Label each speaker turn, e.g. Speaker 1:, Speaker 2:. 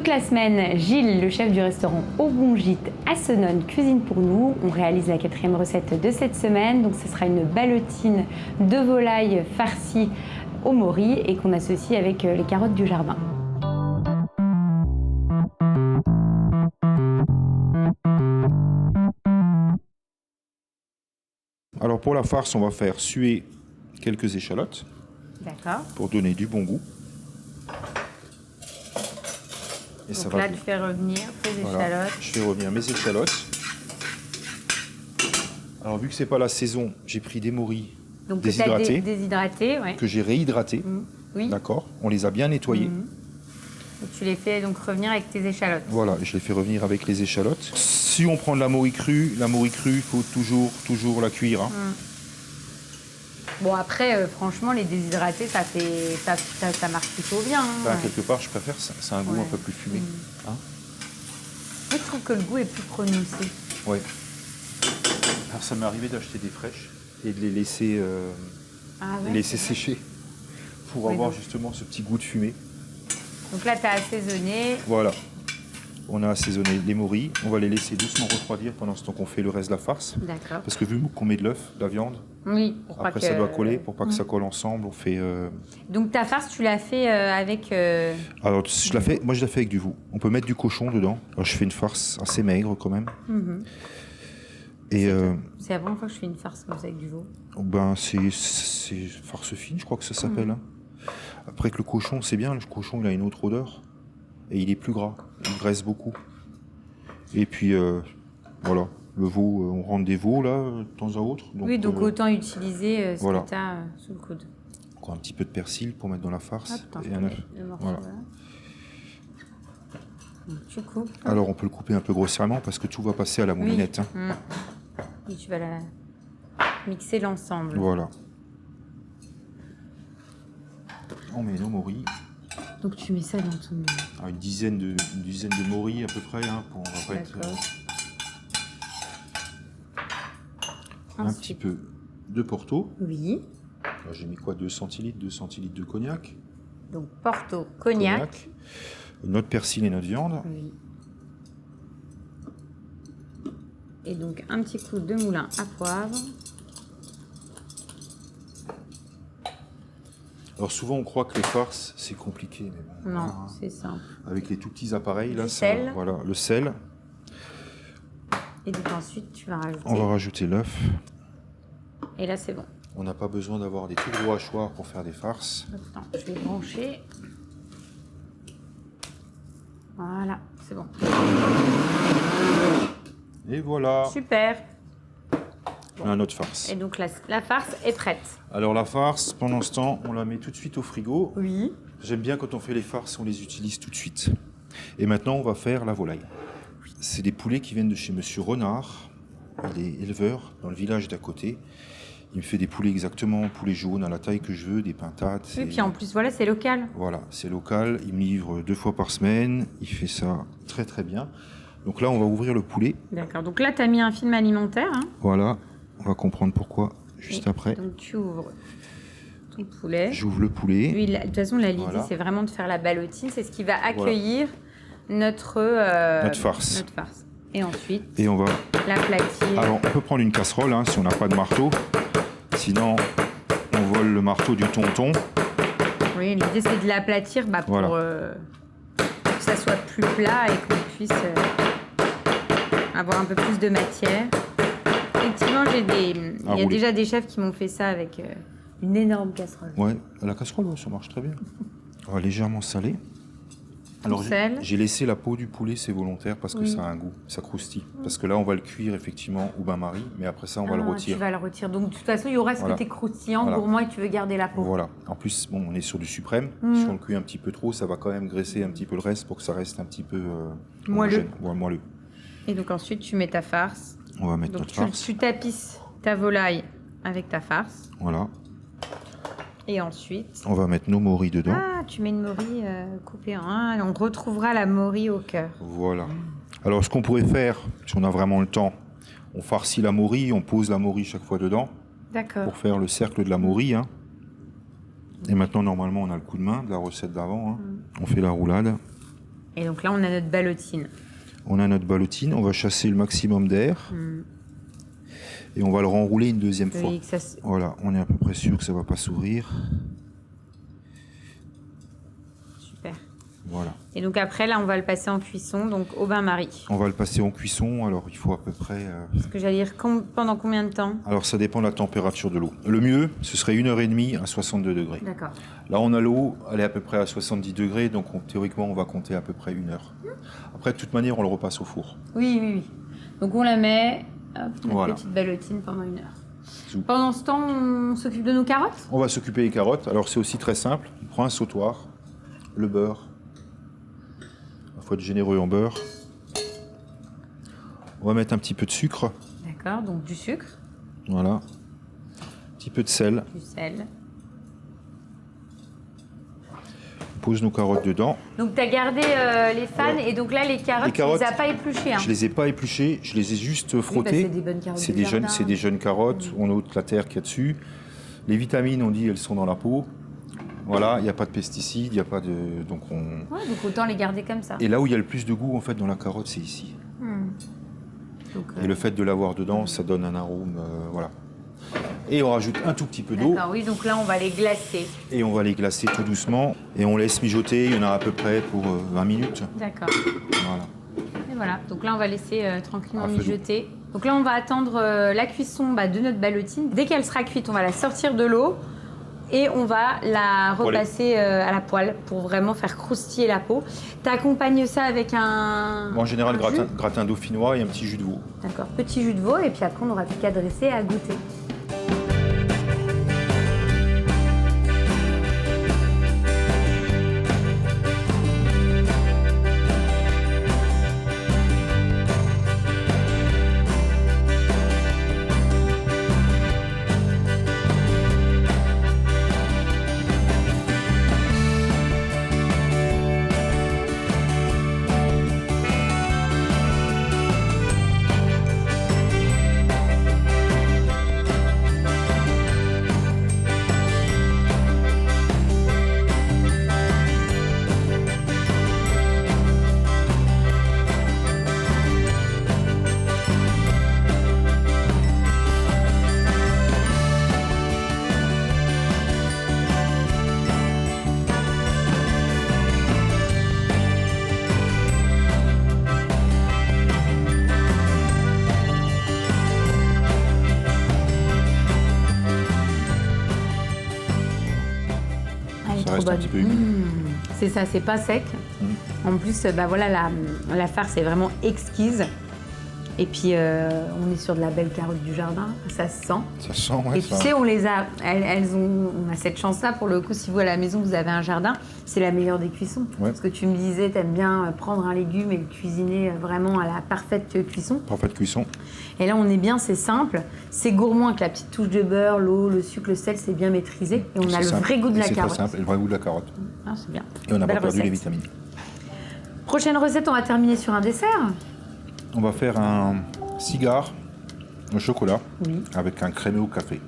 Speaker 1: Toute la semaine, Gilles, le chef du restaurant Au Bon Gîte à Senones, cuisine pour nous. On réalise la 4e recette de cette semaine. Donc ce sera une ballotine de volaille farcie au mori et qu'on associe avec les carottes du jardin.
Speaker 2: Alors pour la farce, on va faire suer quelques échalotes.
Speaker 1: D'accord.
Speaker 2: Pour donner du bon goût. Et
Speaker 1: donc là, tu fais revenir tes échalotes.
Speaker 2: Je fais revenir mes échalotes. Alors vu que c'est pas la saison, j'ai pris des moris déshydratés.
Speaker 1: Déshydratés, ouais.
Speaker 2: Que j'ai réhydratés.
Speaker 1: Oui.
Speaker 2: D'accord. On les a bien nettoyés.
Speaker 1: Et tu les fais donc revenir avec tes échalotes.
Speaker 2: Voilà, je les fais revenir avec les échalotes. Si on prend de la morue crue, il faut toujours la cuire. Hein.
Speaker 1: Bon après, franchement, les déshydratés, ça marche plutôt bien. Hein.
Speaker 2: Ben, quelque part, je préfère, c'est un goût un peu plus fumé. Hein.
Speaker 1: Moi, je trouve que le goût est plus prononcé.
Speaker 2: Oui. Alors ça m'est arrivé d'acheter des fraîches et de les laisser, sécher pour avoir justement ce petit goût de fumée.
Speaker 1: Donc là, tu as assaisonné.
Speaker 2: Voilà. On a assaisonné les moris. On va les laisser doucement refroidir pendant ce temps qu'on fait le reste de la farce. D'accord. Parce que vu qu'on met de l'œuf, de la viande, après ça doit coller. Pour pas que ça colle ensemble, on fait...
Speaker 1: Donc ta farce, tu l'as fait avec...
Speaker 2: Alors, moi, je la fais avec du veau. On peut mettre du cochon dedans. Alors, je fais une farce assez maigre quand même. Et
Speaker 1: c'est la première fois que je fais une farce comme ça avec du veau.
Speaker 2: Ben, c'est farce fine, je crois que ça s'appelle. Hein. Après que le cochon, c'est bien. Le cochon, il a une autre odeur. Et il est plus gras, il graisse beaucoup. Et puis, voilà, le veau, on rentre des veaux, là, de temps à autre. Donc,
Speaker 1: oui, donc autant utiliser ce que tu as sous le coude.
Speaker 2: Encore un petit peu de persil pour mettre dans la farce. Et un œuf.
Speaker 1: Voilà. Tu coupes.
Speaker 2: Alors, on peut le couper un peu grossièrement parce que tout va passer à la moulinette. Hein.
Speaker 1: Et tu vas mixer l'ensemble.
Speaker 2: Voilà. On met nos moris.
Speaker 1: Donc tu mets ça dans ton...
Speaker 2: une dizaine de moris à peu près, hein, pour on va pas être... Un petit peu de Porto.
Speaker 1: Oui.
Speaker 2: J'ai mis quoi, 2 centilitres de cognac.
Speaker 1: Donc Porto, cognac.
Speaker 2: Notre persil et notre viande.
Speaker 1: Oui. Et donc un petit coup de moulin à poivre.
Speaker 2: Alors souvent on croit que les farces c'est compliqué, mais bon,
Speaker 1: non, c'est simple.
Speaker 2: Avec les tout petits appareils là,
Speaker 1: sel.
Speaker 2: Voilà, le sel.
Speaker 1: Et donc ensuite tu vas rajouter.
Speaker 2: On va rajouter l'œuf.
Speaker 1: Et là c'est bon.
Speaker 2: On n'a pas besoin d'avoir des tout gros hachoirs pour faire des farces.
Speaker 1: Attends, je vais brancher. Voilà, c'est bon.
Speaker 2: Et voilà.
Speaker 1: Super.
Speaker 2: On a notre farce.
Speaker 1: Et donc la farce est prête.
Speaker 2: Alors la farce, pendant ce temps, on la met tout de suite au frigo.
Speaker 1: Oui.
Speaker 2: J'aime bien quand on fait les farces, on les utilise tout de suite. Et maintenant, on va faire la volaille. C'est des poulets qui viennent de chez Monsieur Renard. Il est éleveur dans le village d'à côté. Il me fait des poulets exactement, poulets jaunes à la taille que je veux, des pintades.
Speaker 1: Oui, puis en plus, voilà, c'est local.
Speaker 2: Voilà, c'est local. Il me livre 2 fois par semaine. Il fait ça très très bien. Donc là, on va ouvrir le poulet.
Speaker 1: D'accord. Donc là, tu as mis un film alimentaire. Hein.
Speaker 2: Voilà. On va comprendre pourquoi juste après.
Speaker 1: Donc tu ouvres ton poulet.
Speaker 2: J'ouvre le poulet.
Speaker 1: Oui, de toute façon, l'idée, c'est vraiment de faire la ballotine. C'est ce qui va accueillir notre
Speaker 2: farce.
Speaker 1: Notre farce. Et ensuite,
Speaker 2: on va
Speaker 1: l'aplatir.
Speaker 2: Alors, on peut prendre une casserole hein, si on n'a pas de marteau. Sinon, on vole le marteau du tonton.
Speaker 1: Oui, l'idée, c'est de l'aplatir pour que ça soit plus plat et qu'on puisse avoir un peu plus de matière. Effectivement, il y a déjà des chefs qui m'ont fait ça avec une énorme casserole.
Speaker 2: Ouais, la casserole, ça marche très bien. On va légèrement saler. Alors, j'ai laissé la peau du poulet, c'est volontaire parce que ça a un goût, ça croustille. Parce que là, on va le cuire effectivement au bain-marie, mais après ça, on va le retirer.
Speaker 1: Tu vas le retirer. Donc, de toute façon, il y aura ce côté croustillant, gourmand, et tu veux garder la peau.
Speaker 2: Voilà. En plus, bon, on est sur du suprême. Si on le cuit un petit peu trop, ça va quand même graisser un petit peu le reste pour que ça reste un petit peu
Speaker 1: moelleux.
Speaker 2: Moelleux.
Speaker 1: Et donc, ensuite, tu mets ta farce.
Speaker 2: On va mettre notre farce.
Speaker 1: Tu tapisses ta volaille avec ta farce.
Speaker 2: Voilà.
Speaker 1: Et ensuite...
Speaker 2: On va mettre nos moris dedans.
Speaker 1: Ah, tu mets une morille coupée en un. On retrouvera la morille au cœur.
Speaker 2: Voilà. Alors, ce qu'on pourrait faire, si on a vraiment le temps, on farcit la morille, on pose la morille chaque fois dedans.
Speaker 1: D'accord.
Speaker 2: Pour faire le cercle de la morille. Hein. Et maintenant, normalement, on a le coup de main de la recette d'avant. Hein. On fait la roulade.
Speaker 1: Et donc là, on a notre ballotine.
Speaker 2: On a notre ballotine, on va chasser le maximum d'air. Et on va le renrouler une deuxième fois.
Speaker 1: Oui,
Speaker 2: Voilà, on est à peu près sûr que ça va pas s'ouvrir.
Speaker 1: Super.
Speaker 2: Voilà.
Speaker 1: Et donc après, là, on va le passer en cuisson, donc au bain-marie.
Speaker 2: On va le passer en cuisson, alors il faut à peu près...
Speaker 1: Ce que j'allais dire, pendant combien de temps?
Speaker 2: Alors ça dépend de la température de l'eau. Le mieux, ce serait 1h30 à 62 degrés.
Speaker 1: D'accord.
Speaker 2: Là, on a l'eau, elle est à peu près à 70 degrés, donc théoriquement, on va compter à peu près 1 heure. Après, de toute manière, on le repasse au four.
Speaker 1: Oui, oui, oui. Donc on la met, hop, notre
Speaker 2: Voilà.
Speaker 1: petite ballotine pendant 1 heure.
Speaker 2: Zou.
Speaker 1: Pendant ce temps, on s'occupe de nos carottes?
Speaker 2: On va s'occuper des carottes. Alors c'est aussi très simple. On prend un sautoir, le beurre. Il faut être généreux en beurre. On va mettre un petit peu de sucre.
Speaker 1: D'accord, donc du sucre,
Speaker 2: Voilà. Un petit peu de sel.
Speaker 1: du sel.
Speaker 2: On pose nos carottes dedans.
Speaker 1: Donc tu as gardé les fans
Speaker 2: Alors,
Speaker 1: et donc là les carottes, tu les as pas épluchées. Hein.
Speaker 2: Je les ai pas épluchées, je les ai juste
Speaker 1: Oui, bah,
Speaker 2: frottées.
Speaker 1: c'est des bonnes carottes
Speaker 2: C'est
Speaker 1: du
Speaker 2: des jeunes,
Speaker 1: jardin.
Speaker 2: c'est des jeunes carottes. On ôte la terre qu'il y a dessus. Les vitamines, on dit, elles sont dans la peau. Voilà, il n'y a pas de pesticides, il n'y a pas de... Donc on...
Speaker 1: Ouais, donc autant les garder comme ça.
Speaker 2: Et là où il y a le plus de goût en fait dans la carotte, c'est ici.
Speaker 1: Donc,
Speaker 2: Et le fait de l'avoir dedans, ça donne un arôme, voilà. Et on rajoute un tout petit peu d'eau
Speaker 1: d'accord, oui, donc là on va les glacer.
Speaker 2: et on va les glacer tout doucement et on laisse mijoter. Il y en a à peu près pour 20 minutes.
Speaker 1: D'accord.
Speaker 2: Voilà.
Speaker 1: Et voilà, donc là on va laisser tranquillement
Speaker 2: Ah, fais-le.
Speaker 1: mijoter. Donc là on va attendre la cuisson de notre ballotine. Dès qu'elle sera cuite, on va la sortir de l'eau et on va la repasser à la poêle pour vraiment faire croustiller la peau. Tu accompagnes ça avec un...
Speaker 2: En général,
Speaker 1: un jus.
Speaker 2: gratin dauphinois et un petit jus de veau.
Speaker 1: D'accord, petit jus de veau et puis après on n'aura plus qu'à dresser et à goûter.
Speaker 2: Ça reste un petit peu humide.
Speaker 1: C'est ça, c'est pas sec. En plus, bah voilà, la farce est vraiment exquise. Et puis, on est sur de la belle carotte du jardin, ça se sent.
Speaker 2: Ça sent, ouais.
Speaker 1: Et tu sais, on les a, on a cette chance-là pour le coup. Si vous à la maison vous avez un jardin, c'est la meilleure des cuissons.
Speaker 2: Ouais.
Speaker 1: Parce que tu me disais, t'aimes bien prendre un légume et le cuisiner vraiment à la parfaite cuisson.
Speaker 2: Parfaite cuisson.
Speaker 1: Et là, on est bien, c'est simple, c'est gourmand avec la petite touche de beurre, l'eau, le sucre, le sel, c'est bien maîtrisé. Et on a
Speaker 2: C'est
Speaker 1: le
Speaker 2: simple.
Speaker 1: vrai goût de
Speaker 2: Et
Speaker 1: la
Speaker 2: c'est
Speaker 1: carotte.
Speaker 2: très simple, et le vrai goût de la carotte.
Speaker 1: Ah, c'est bien.
Speaker 2: Et on n'a pas
Speaker 1: Belle
Speaker 2: perdu les
Speaker 1: recette.
Speaker 2: vitamines.
Speaker 1: Prochaine recette, on va terminer sur un dessert.
Speaker 2: On va faire un cigare au chocolat
Speaker 1: Oui.
Speaker 2: avec un crémeux au café.